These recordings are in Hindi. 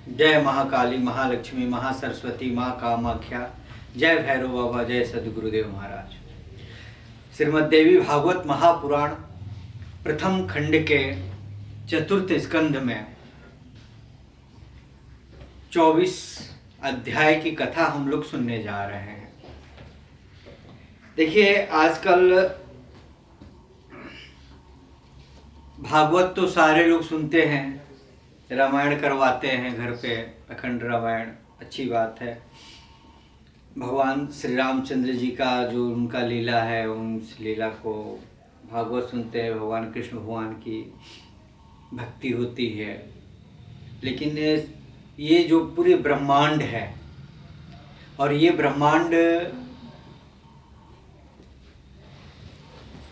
जय महाकाली, महालक्ष्मी, महासरस्वती, माँ कामाख्या। जय भैरव बाबा, जय सदगुरुदेव महाराज। श्रीमद् देवी भागवत महापुराण प्रथम खंड के चतुर्थ स्कंध में 24 अध्याय की कथा हम लोग सुनने जा रहे हैं। देखिए, आजकल भागवत तो सारे लोग सुनते हैं, रामायण करवाते हैं घर पे, अखंड रामायण, अच्छी बात है। भगवान श्री रामचंद्र जी का जो उनका लीला है, उस लीला को भागवत सुनते हैं, भगवान कृष्ण भगवान की भक्ति होती है। लेकिन ये जो पूरे ब्रह्मांड है, और ये ब्रह्मांड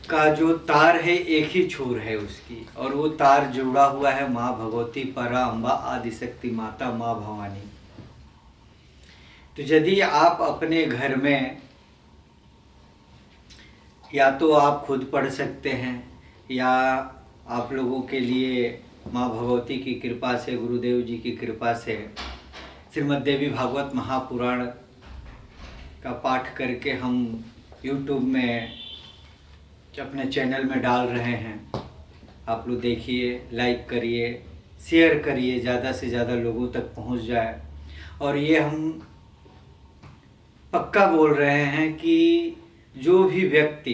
का जो तार है एक ही छोर है उसकी, और वो तार जुड़ा हुआ है माँ भगवती, परा अम्बा, आदिशक्ति माता, माँ भवानी। तो यदि आप अपने घर में, या तो आप खुद पढ़ सकते हैं, या आप लोगों के लिए माँ भगवती की कृपा से, गुरुदेव जी की कृपा से श्रीमद् देवी भागवत महापुराण का पाठ करके हम YouTube में अपने चैनल में डाल रहे हैं। आप लोग देखिए, लाइक करिए, शेयर करिए, ज़्यादा से ज़्यादा लोगों तक पहुंच जाए। और ये हम पक्का बोल रहे हैं कि जो भी व्यक्ति,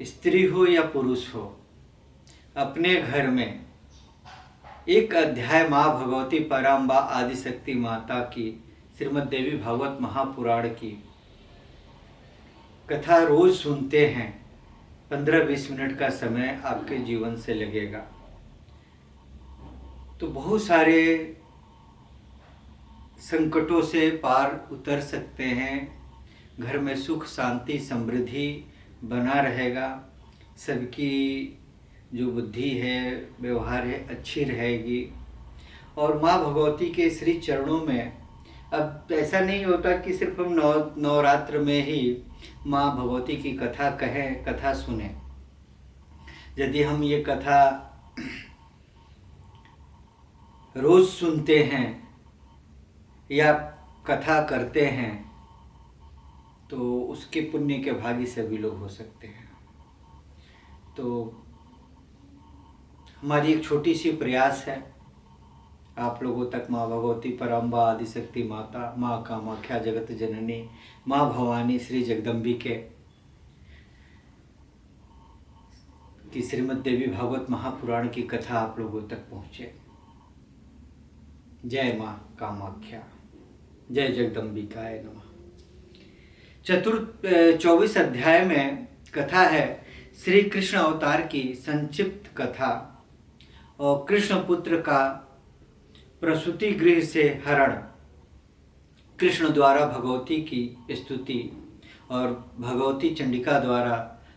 स्त्री हो या पुरुष हो, अपने घर में एक अध्याय माँ भगवती, पराम्बा, आदिशक्ति माता की श्रीमद् देवी भागवत महापुराण की कथा रोज सुनते हैं, 15-20 मिनट का समय आपके जीवन से लगेगा, तो बहुत सारे संकटों से पार उतर सकते हैं। घर में सुख, शांति, समृद्धि बना रहेगा। सबकी जो बुद्धि है, व्यवहार है, अच्छी रहेगी। और माँ भगवती के श्री चरणों में, अब ऐसा नहीं होता कि सिर्फ हम नवरात्र में ही माँ भगवती की कथा कहें, कथा सुने। यदि हम ये कथा रोज सुनते हैं या कथा करते हैं, तो उसके पुण्य के भागी सभी लोग हो सकते हैं। तो हमारी एक छोटी सी प्रयास है आप लोगों तक माँ भगवती, पराम्बा, आदिशक्ति माता, माँ कामाख्या, जगत जननी, माँ भवानी, श्री जगदम्बिके की श्रीमद् देवी भागवत महापुराण की कथा आप लोगों तक पहुँचे। जय माँ कामाख्या, जय जगदम्बिकाय नमः। 24 अध्याय में कथा है श्री कृष्ण अवतार की संक्षिप्त कथा, और कृष्ण पुत्र का प्रसूति गृह से हरण, कृष्ण द्वारा भगवती की स्तुति, और भगवती चंडिका द्वारा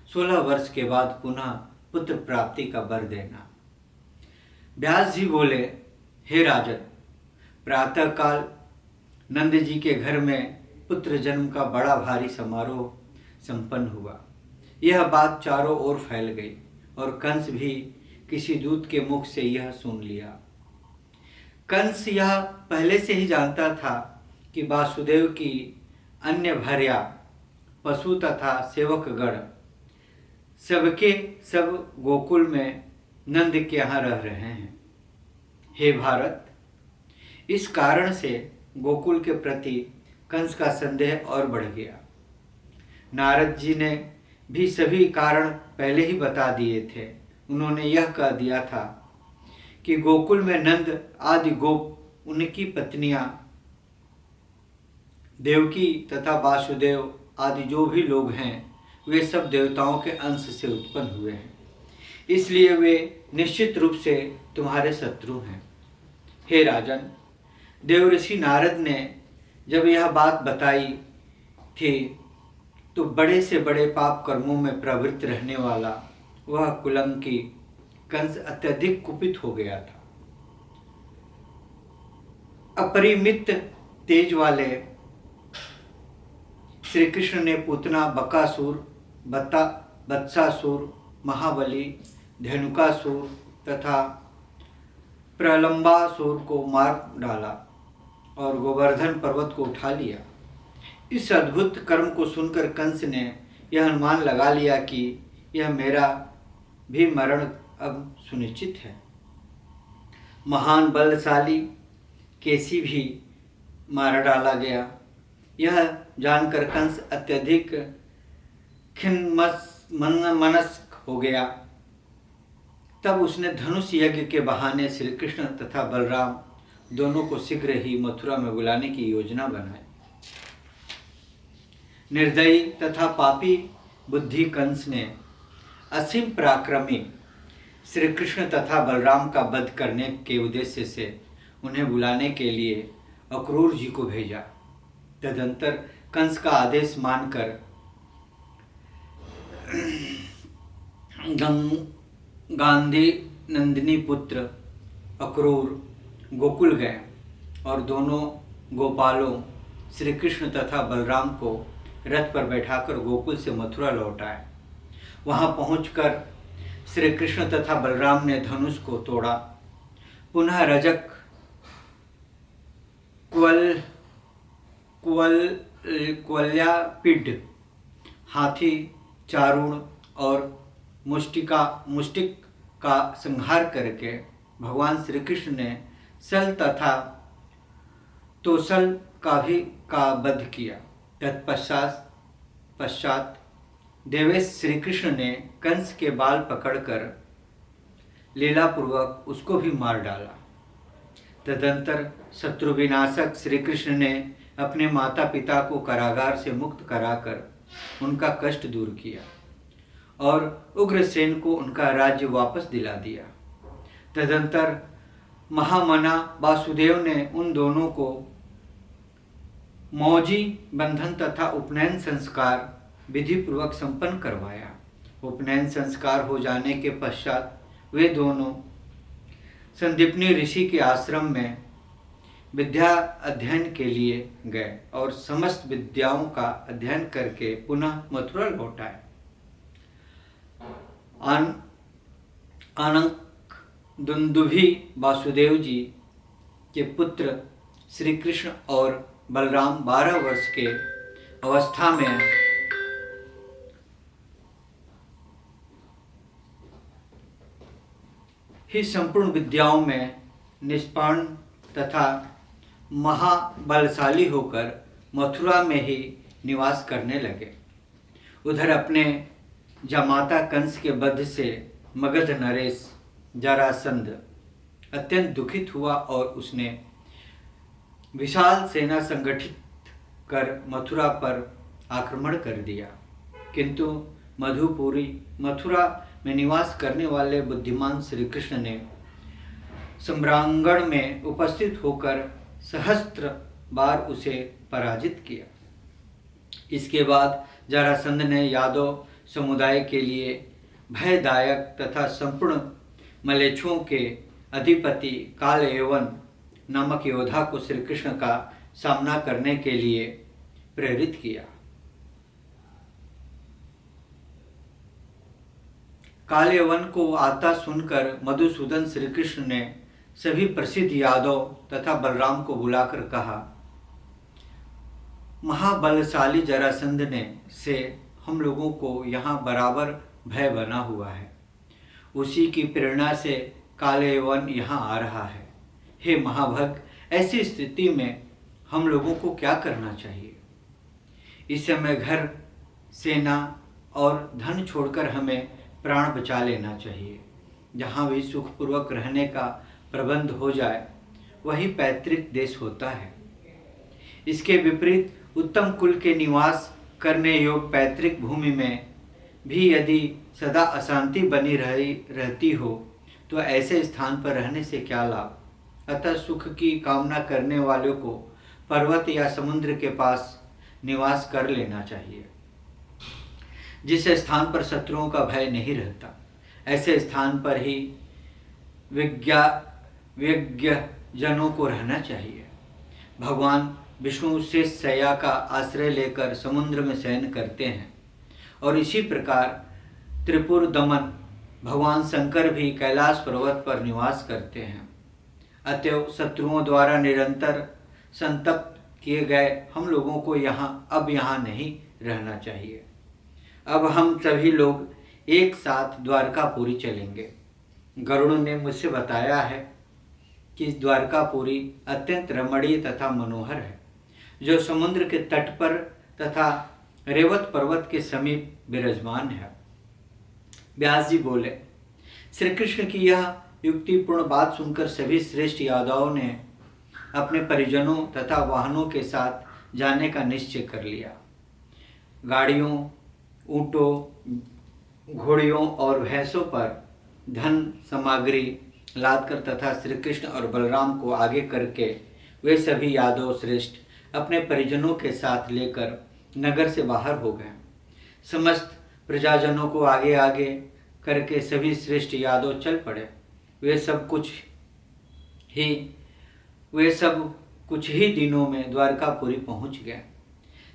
16 वर्ष के बाद पुनः पुत्र प्राप्ति का वर देना। व्यास जी बोले, हे राजन, प्रातःकाल नंद जी के घर में पुत्र जन्म का बड़ा भारी समारोह संपन्न हुआ। यह बात चारों ओर फैल गई, और कंस भी किसी दूत के मुख से यह सुन लिया। कंस यह पहले से ही जानता था कि वासुदेव की अन्य भार्या, पशु तथा सेवकगण सबके सब गोकुल में नंद के यहाँ रह रहे हैं। हे भारत, इस कारण से गोकुल के प्रति कंस का संदेह और बढ़ गया। नारद जी ने भी सभी कारण पहले ही बता दिए थे। उन्होंने यह कह दिया था कि गोकुल में नंद आदि गोप, उनकी पत्नियां देवकी तथा वासुदेव आदि जो भी लोग हैं, वे सब देवताओं के अंश से उत्पन्न हुए हैं, इसलिए वे निश्चित रूप से तुम्हारे शत्रु हैं। हे राजन, देवऋषि नारद ने जब यह बात बताई थी, तो बड़े से बड़े पाप कर्मों में प्रवृत्त रहने वाला वह कुलंकी कंस अत्यधिक कुपित हो गया था। अपरिमित तेज वाले श्री कृष्ण ने पूतना, बकासुर, बत्सासुर, महाबली, धेनुकासुर तथा प्रलंबासुर को मार डाला और गोवर्धन पर्वत को उठा लिया। इस अद्भुत कर्म को सुनकर कंस ने यह अनुमान लगा लिया कि यह मेरा भी मरण अब सुनिश्चित है। महान बलशाली केसी भी मार डाला गया। यह जानकर कंस अत्यधिक खिन्नमनस्क हो गया। तब उसने धनुष यज्ञ के बहाने श्री कृष्ण तथा बलराम दोनों को शीघ्र ही मथुरा में बुलाने की योजना बनाई। निर्दयी तथा पापी बुद्धि कंस ने असीम पराक्रमी श्री कृष्ण तथा बलराम का वध करने के उद्देश्य से उन्हें बुलाने के लिए अक्रूर जी को भेजा। तदंतर कंस का आदेश मानकर गांधी नंदिनी पुत्र अक्रूर गोकुल गए और दोनों गोपालों श्री कृष्ण तथा बलराम को रथ पर बैठाकर गोकुल से मथुरा लौट आए। वहां पहुंचकर श्री कृष्ण तथा बलराम ने धनुष को तोड़ा। पुनः रजक क्वल्यापिड हाथी चारुण और मुष्टिक का संहार करके भगवान श्री कृष्ण ने सल तथा तोसल का वध किया। तत्पश्चात देवेश श्री कृष्ण ने कंस के बाल पकड़कर लीलापूर्वक उसको भी मार डाला। तदंतर शत्रु विनाशक श्री कृष्ण ने अपने माता पिता को कारागार से मुक्त कराकर उनका कष्ट दूर किया और उग्रसेन को उनका राज्य वापस दिला दिया। तदंतर महामना वासुदेव ने उन दोनों को मौजी बंधन तथा उपनयन संस्कार विधि पूर्वक संपन्न करवाया। उपनयन संस्कार हो जाने के पश्चात वे दोनों संदीपनी ऋषि के आश्रम में विद्या अध्ययन के लिए गए और समस्त विद्याओं का अध्ययन करके पुनः मथुरा लौट आए। आनंक दुंदुभी वासुदेव जी के पुत्र श्री कृष्ण और बलराम 12 वर्ष के अवस्था में ही संपूर्ण विद्याओं में निष्णात तथा महाबलशाली होकर मथुरा में ही निवास करने लगे। उधर अपने जमाता कंस के वध से मगध नरेश जरासंध अत्यंत दुखित हुआ और उसने विशाल सेना संगठित कर मथुरा पर आक्रमण कर दिया। किंतु मथुरा में निवास करने वाले बुद्धिमान श्री कृष्ण ने सम्रांगण में उपस्थित होकर सहस्त्र बार उसे पराजित किया। इसके बाद जरासंध ने यादव समुदाय के लिए भयदायक तथा संपूर्ण मलेच्छों के अधिपति कालयवन नामक योद्धा को श्री कृष्ण का सामना करने के लिए प्रेरित किया। कालयवन को आता सुनकर मधुसूदन श्री कृष्ण ने सभी प्रसिद्ध यादव तथा बलराम को बुलाकर कहा, महाबलशाली जरासंध ने से हम लोगों को यहाँ बराबर भय बना हुआ है। उसी की प्रेरणा से कालयवन यहाँ आ रहा है। हे महाभग, ऐसी स्थिति में हम लोगों को क्या करना चाहिए? इस समय घर, सेना और धन छोड़कर हमें प्राण बचा लेना चाहिए। जहाँ भी सुखपूर्वक रहने का प्रबंध हो जाए वही पैतृक देश होता है। इसके विपरीत उत्तम कुल के निवास करने योग्य पैतृक भूमि में भी यदि सदा अशांति बनी रहती हो तो ऐसे स्थान पर रहने से क्या लाभ? अतः सुख की कामना करने वालों को पर्वत या समुद्र के पास निवास कर लेना चाहिए, जिस स्थान पर शत्रुओं का भय नहीं रहता। ऐसे स्थान पर ही विज्ञ जनों को रहना चाहिए। भगवान विष्णु शेष शैया का आश्रय लेकर समुद्र में शयन करते हैं और इसी प्रकार त्रिपुर दमन भगवान शंकर भी कैलाश पर्वत पर निवास करते हैं। अतएव शत्रुओं द्वारा निरंतर संतप्त किए गए हम लोगों को अब यहाँ नहीं रहना चाहिए। अब हम सभी लोग एक साथ द्वारकापुरी चलेंगे। गरुड़ ने मुझसे बताया है कि द्वारकापुरी अत्यंत रमणीय तथा मनोहर है, जो समुद्र के तट पर तथा रेवत पर्वत के समीप विराजमान है। व्यास जी बोले, श्री कृष्ण की यह युक्तिपूर्ण बात सुनकर सभी श्रेष्ठ यादवों ने अपने परिजनों तथा वाहनों के साथ जाने का निश्चय कर लिया। गाड़ियों, ऊँटों, घोड़ियों और भैंसों पर धन सामग्री लादकर तथा श्री कृष्ण और बलराम को आगे करके वे सभी यादव श्रेष्ठ अपने परिजनों के साथ लेकर नगर से बाहर हो गए। समस्त प्रजाजनों को आगे आगे करके सभी श्रेष्ठ यादव चल पड़े। वे सब कुछ ही दिनों में द्वारकापुरी पहुंच गए।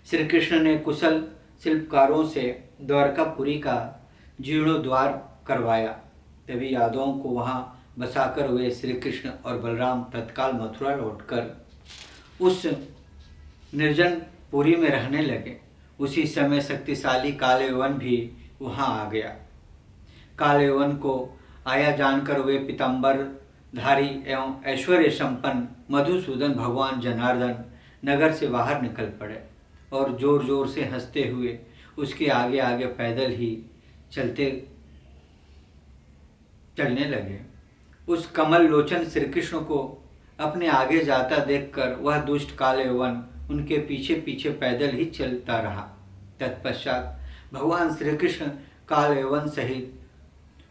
श्री कृष्ण ने कुशल शिल्पकारों से द्वारकापुरी का जीर्णोद्धार करवाया। तभी यादवों को वहां बसाकर वे श्री कृष्ण और बलराम तत्काल मथुरा लौटकर उस निर्जन पुरी में रहने लगे। उसी समय शक्तिशाली कालयवन भी वहां आ गया। कालयवन को आया जानकर वे पीताम्बर धारी एवं ऐश्वर्य संपन्न मधुसूदन भगवान जनार्दन नगर से बाहर निकल पड़े और जोर जोर से हंसते हुए उसके आगे आगे पैदल ही चलने लगे। उस कमल लोचन श्री कृष्ण को अपने आगे जाता देखकर वह दुष्ट कालयवन उनके पीछे पीछे पैदल ही चलता रहा। तत्पश्चात भगवान श्री कृष्ण कालयवन सहित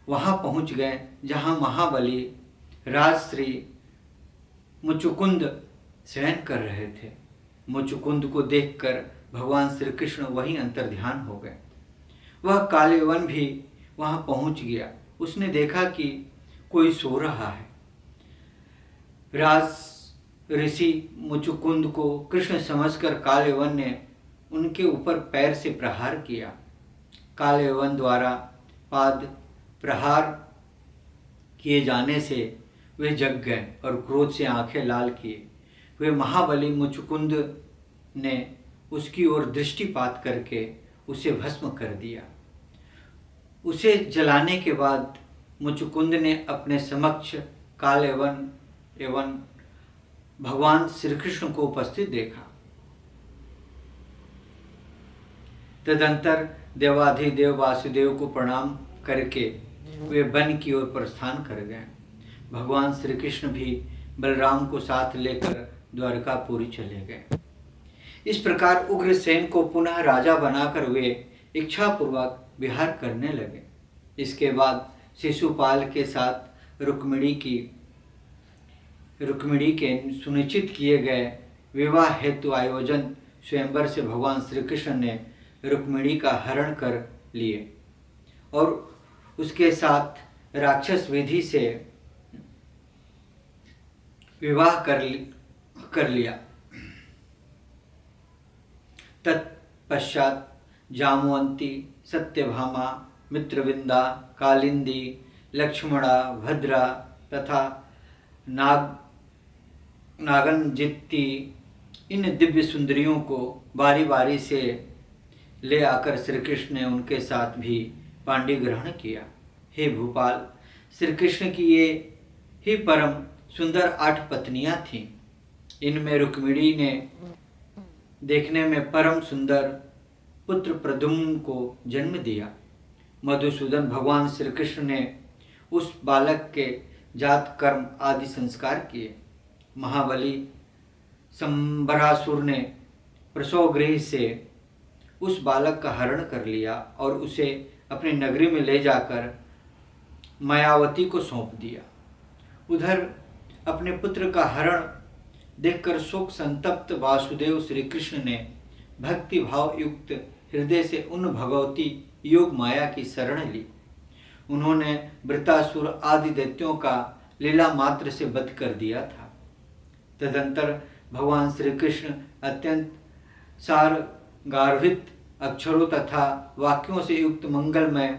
वहां पहुंच गए जहां महाबली राजश्री मुचुकुंद शयन कर रहे थे। मुचुकुंद को देखकर भगवान श्री कृष्ण वहीं अंतर्ध्यान हो गए। वह कालयवन भी वहां पहुंच गया। उसने देखा कि कोई सो रहा है। राज ऋषि मुचुकुंद को कृष्ण समझकर कालयवन ने उनके ऊपर पैर से प्रहार किया। कालयवन द्वारा पाद प्रहार किए जाने से वे जग गए और क्रोध से आंखें लाल किए। वे महाबली मुचुकुंद ने उसकी ओर दृष्टिपात करके उसे भस्म कर दिया। उसे जलाने के बाद मुचुकुंद ने अपने समक्ष कालयवन एवं भगवान श्री कृष्ण को उपस्थित देखा। तदंतर देवाधिदेव वासुदेव को प्रणाम करके वे वन की ओर प्रस्थान कर गए। भगवान श्री कृष्ण भी बलराम को साथ लेकर द्वारकापुरी चले गए। इस प्रकार उग्रसेन को पुनः राजा बनाकर वे इच्छापूर्वक विहार करने लगे। इसके बाद शिशुपाल के साथ रुक्मिणी के सुनिश्चित किए गए विवाह हेतु आयोजन स्वयंवर से भगवान श्री कृष्ण ने रुक्मिणी का हरण कर लिए और उसके साथ राक्षस विधि से विवाह कर लिया। तत्पश्चात जामवंती, सत्यभामा, मित्रविंदा, कालिंदी, लक्ष्मणा, भद्रा तथा नागनजित्ती इन दिव्य सुंदरियों को बारी बारी से ले आकर श्री कृष्ण ने उनके साथ भी पांड्य ग्रहण किया। हे भूपाल, श्री कृष्ण की ये ही परम सुंदर 8 पत्नियां थीं। इनमें रुक्मिणी ने देखने में परम सुंदर पुत्र प्रद्युम्न को जन्म दिया। मधुसूदन भगवान श्री कृष्ण ने उस बालक के जात कर्म आदि संस्कार किए। महाबली संबरासुर ने प्रसव गृह से उस बालक का हरण कर लिया और उसे अपनी नगरी में ले जाकर मायावती को सौंप दिया। उधर अपने पुत्र का हरण देखकर शोक संतप्त वासुदेव श्री कृष्ण ने भक्ति भाव युक्त हृदय से उन भगवती योग माया की शरण ली। उन्होंने वृतासुर आदि दैत्यों का लीला मात्र से वध कर दिया था। तदंतर भगवान श्री कृष्ण अत्यंत सार गार्भित अक्षरों तथा वाक्यों से युक्त मंगलमय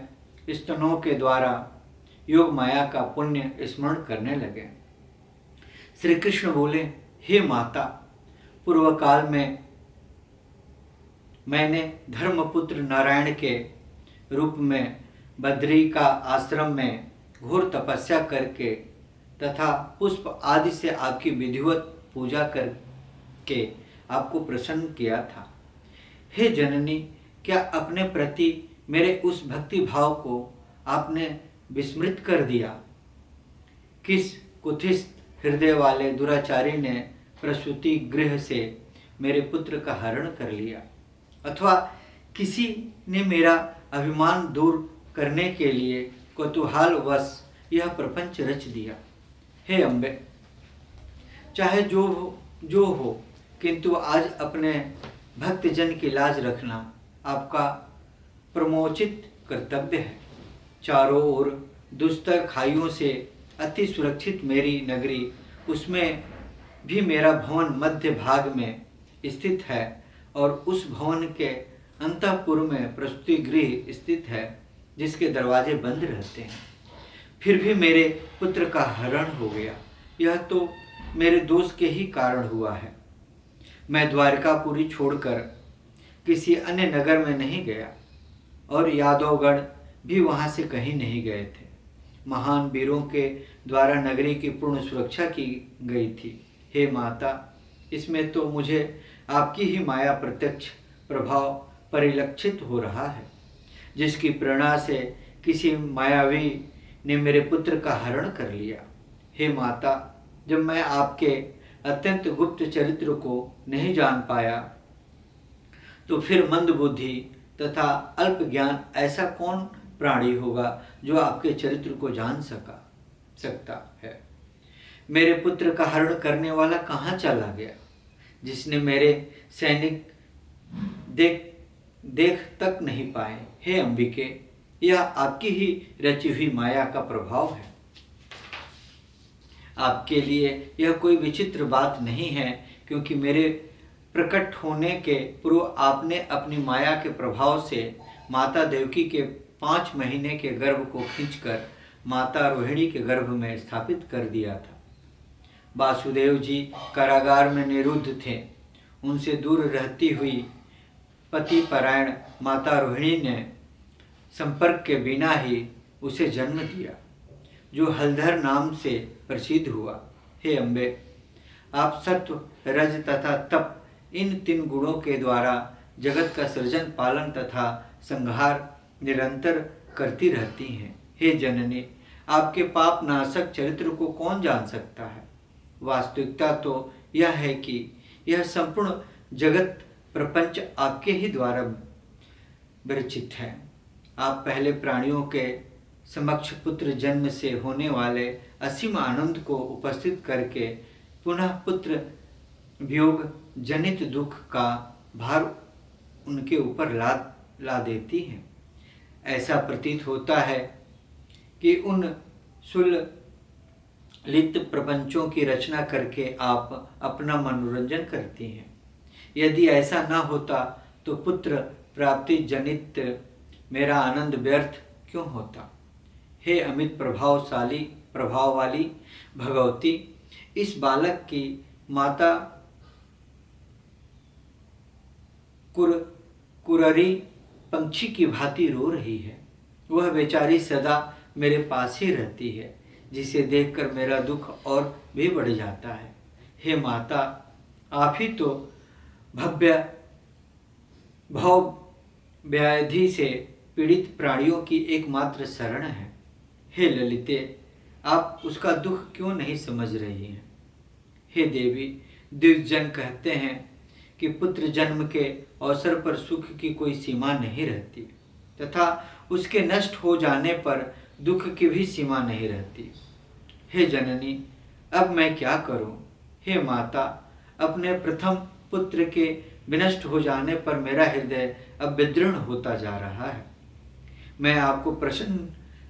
स्तनों के द्वारा योग माया का पुण्य स्मरण करने लगे। श्री कृष्ण बोले, हे माता, पूर्व काल में मैंने धर्मपुत्र नारायण के रूप में बद्री का आश्रम में घोर तपस्या करके तथा पुष्प आदि से आपकी विधिवत पूजा करके आपको प्रसन्न किया था। हे जननी, क्या अपने प्रति मेरे उस भक्ति भाव को आपने विस्मृत कर दिया? किस कुत्सित हृदय वाले दुराचारी ने प्रसूति गृह से मेरे पुत्र का हरण कर लिया, अथवा किसी ने मेरा अभिमान दूर करने के लिए कौतूहलवश यह प्रपंच रच दिया। हे अम्बे, चाहे जो हो, किंतु आज अपने भक्तजन की लाज रखना आपका प्रमोचित कर्तव्य है। चारों ओर दुस्तर खाइयों से अति सुरक्षित मेरी नगरी, उसमें भी मेरा भवन मध्य भाग में स्थित है और उस भवन के अंतःपुर में प्रसूति गृह स्थित है जिसके दरवाजे बंद रहते हैं। फिर भी मेरे पुत्र का हरण हो गया। यह तो मेरे दोष के ही कारण हुआ है। मैं द्वारकापुरी छोड़कर किसी अन्य नगर में नहीं गया और यादवगण भी वहाँ से कहीं नहीं गए थे। महान वीरों के द्वारा नगरी की पूर्ण सुरक्षा की गई थी। हे माता, इसमें तो मुझे आपकी ही माया प्रत्यक्ष प्रभाव परिलक्षित हो रहा है, जिसकी प्रेरणा से किसी मायावी ने मेरे पुत्र का हरण कर लिया। हे माता, जब मैं आपके अत्यंत गुप्त चरित्र को नहीं जान पाया, तो फिर मंद बुद्धि तथा अल्प ज्ञान ऐसा कौन प्राणी होगा जो आपके चरित्र को जान सकता है? मेरे पुत्र का हरण करने वाला कहाँ चला गया, जिसने मेरे सैनिक देख तक नहीं पाए? हे अंबिके, यह आपकी ही रची हुई माया का प्रभाव है। आपके लिए यह कोई विचित्र बात नहीं है, क्योंकि मेरे प्रकट होने के पूर्व आपने अपनी माया के प्रभाव से माता देवकी के 5 महीने के गर्भ को खींचकर माता रोहिणी के गर्भ में स्थापित कर दिया था। वासुदेव जी कारागार में निरुद्ध थे। उनसे दूर रहती हुई पति परायण माता रोहिणी ने संपर्क के बिना ही उसे जन्म दिया, जो हलधर नाम से प्रसिद्ध हुआ। हे अम्बे, आप सत्व, रज तथा तप, इन 3 गुणों के द्वारा जगत का सृजन, पालन तथा संहार निरंतर करती रहती हैं। हे जननी, आपके पाप नाशक चरित्र को कौन जान सकता है? वास्तविकता तो यह है कि यह संपूर्ण जगत प्रपंच आपके ही द्वारा विरचित है। आप पहले प्राणियों के समक्ष पुत्र जन्म से होने वाले असीम आनंद को उपस्थित करके पुनः पुत्र वियोग जनित दुख का भार उनके ऊपर ला देती हैं। ऐसा प्रतीत होता है कि उन सुललित प्रपंचों की रचना करके आप अपना मनोरंजन करती हैं। यदि ऐसा न होता तो पुत्र प्राप्ति जनित मेरा आनंद व्यर्थ क्यों होता? हे अमित प्रभाव वाली भगवती, इस बालक की माता कुररी पंछी की भांति रो रही है। वह बेचारी सदा मेरे पास ही रहती है, जिसे देखकर मेरा दुख और भी बढ़ जाता है। हे माता, आप ही तो भव व्याधि से पीड़ित प्राणियों की एकमात्र शरण है। हे ललिते, आप उसका दुख क्यों नहीं समझ रही हैं? हे देवी, द्विजजन कहते हैं कि पुत्र जन्म के अवसर पर सुख की कोई सीमा नहीं रहती तथा उसके नष्ट हो जाने पर दुख की भी सीमा नहीं रहती। हे जननी, अब मैं क्या करूं? हे माता, अपने प्रथम पुत्र के विनष्ट हो जाने पर मेरा हृदय अब विदृढ़ होता जा रहा है। मैं आपको प्रसन्न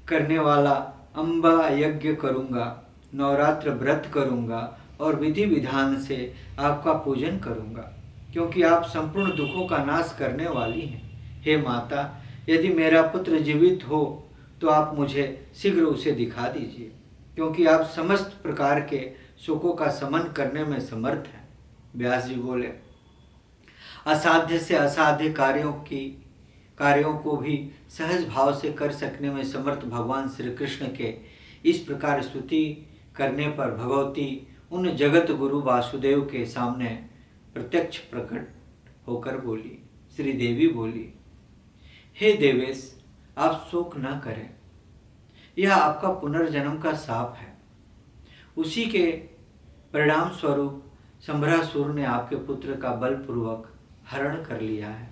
करने वाला अम्बा यज्ञ करूंगा, नवरात्र व्रत करूंगा और विधि विधान से आपका पूजन करूंगा, क्योंकि आप संपूर्ण दुखों का नाश करने वाली हैं। हे माता, यदि मेरा पुत्र जीवित हो तो आप मुझे शीघ्र उसे दिखा दीजिए, क्योंकि आप समस्त प्रकार के शोकों का समन करने में समर्थ है। व्यास जी बोले, असाध्य से असाध्य कार्यों को भी सहज भाव से कर सकने में समर्थ भगवान श्री कृष्ण के इस प्रकार स्तुति करने पर भगवती उन जगत गुरु वासुदेव के सामने प्रत्यक्ष प्रकट होकर बोली। श्री देवी बोली, हे देवेश, आप शोक न करें, यह आपका पुनर्जन्म का शाप है। उसी के परिणाम स्वरूप संभरासुर ने आपके पुत्र का बलपूर्वक हरण कर लिया है।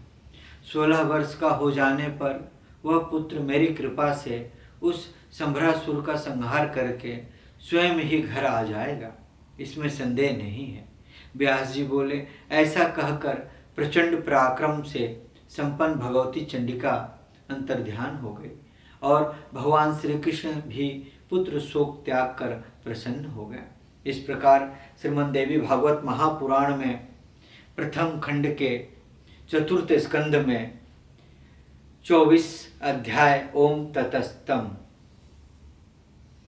16 वर्ष का हो जाने पर वह पुत्र मेरी कृपा से उस संभरासुर का संहार करके स्वयं ही घर आ जाएगा, इसमें संदेह नहीं है। व्यास जी बोले, ऐसा कहकर प्रचंड पराक्रम से संपन्न भगवती चंडिका अंतर्ध्यान हो गई और भगवान श्री कृष्ण भी पुत्र शोक त्याग कर प्रसन्न हो गए। इस प्रकार श्रीमद् देवी भागवत महापुराण में प्रथम खंड के चतुर्थ स्कंध में 24 अध्याय ओम ततस्तम